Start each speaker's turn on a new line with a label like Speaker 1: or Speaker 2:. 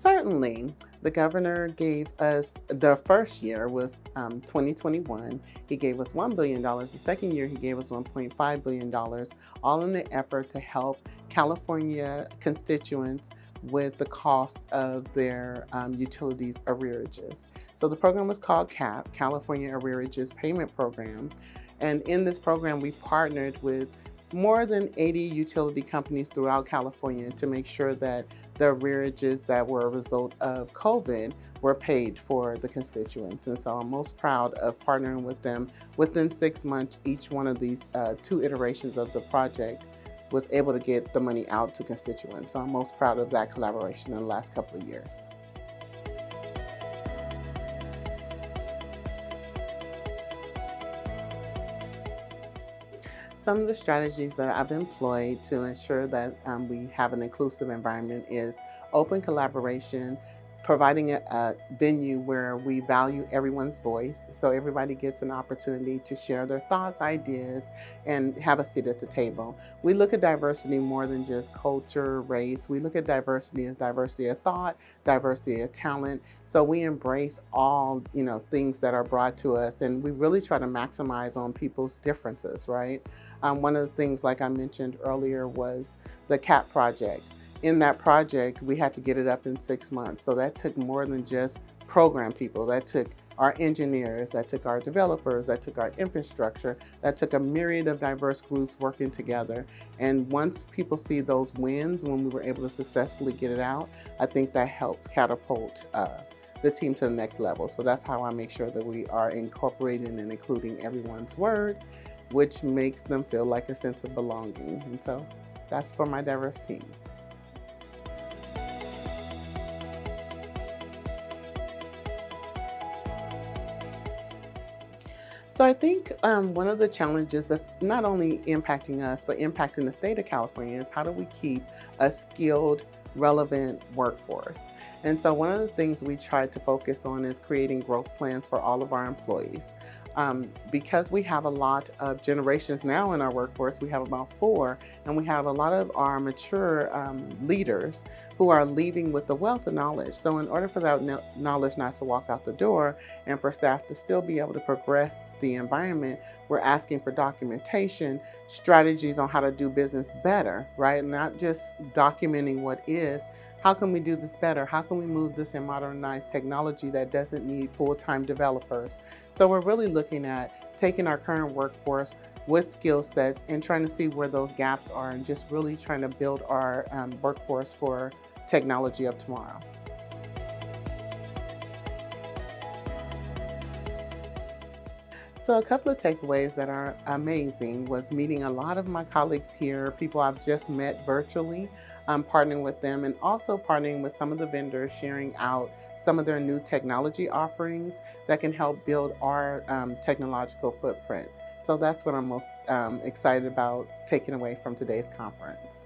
Speaker 1: Certainly, the governor gave us the first year was 2021. He gave us $1 billion. The second year, he gave us $1.5 billion, all in the effort to help California constituents with the cost of their utilities arrearages. So the program was called CAP, California Arrearages Payment Program. And in this program, we partnered with more than 80 utility companies throughout California to make sure that the arrearages that were a result of COVID were paid for the constituents. And so I'm most proud of partnering with them. Within 6 months, each one of these two iterations of the project was able to get the money out to constituents. So I'm most proud of that collaboration in the last couple of years. Some of the strategies that I've employed to ensure that we have an inclusive environment is open collaboration, providing a venue where we value everyone's voice so everybody gets an opportunity to share their thoughts, ideas, and have a seat at the table. We look at diversity more than just culture, race. We look at diversity as diversity of thought, diversity of talent. So we embrace all, things that are brought to us, and we really try to maximize on people's differences, right? One of the things, like I mentioned earlier, was the CAP project. In that project, we had to get it up in 6 months. So that took more than just program people. That took our engineers, that took our developers, that took our infrastructure, that took a myriad of diverse groups working together. And once people see those wins, when we were able to successfully get it out, I think that helps catapult the team to the next level. So that's how I make sure that we are incorporating and including everyone's word, which makes them feel like a sense of belonging. And so that's for my diverse teams. So I think one of the challenges that's not only impacting us, but impacting the state of California is how do we keep a skilled, relevant workforce? And so one of the things we tried to focus on is creating growth plans for all of our employees. Because we have a lot of generations now in our workforce, we have about four, and we have a lot of our mature leaders who are leaving with a wealth of knowledge. So in order for that knowledge not to walk out the door and for staff to still be able to progress the environment, we're asking for documentation, strategies on how to do business better, right? Not just documenting what is. How can we do this better? How can we move this and modernize technology that doesn't need full-time developers? So we're really looking at taking our current workforce with skill sets and trying to see where those gaps are and just really trying to build our workforce for technology of tomorrow. So a couple of takeaways that are amazing was meeting a lot of my colleagues here, people I've just met virtually, partnering with them, and also partnering with some of the vendors, sharing out some of their new technology offerings that can help build our technological footprint. So that's what I'm most excited about taking away from today's conference.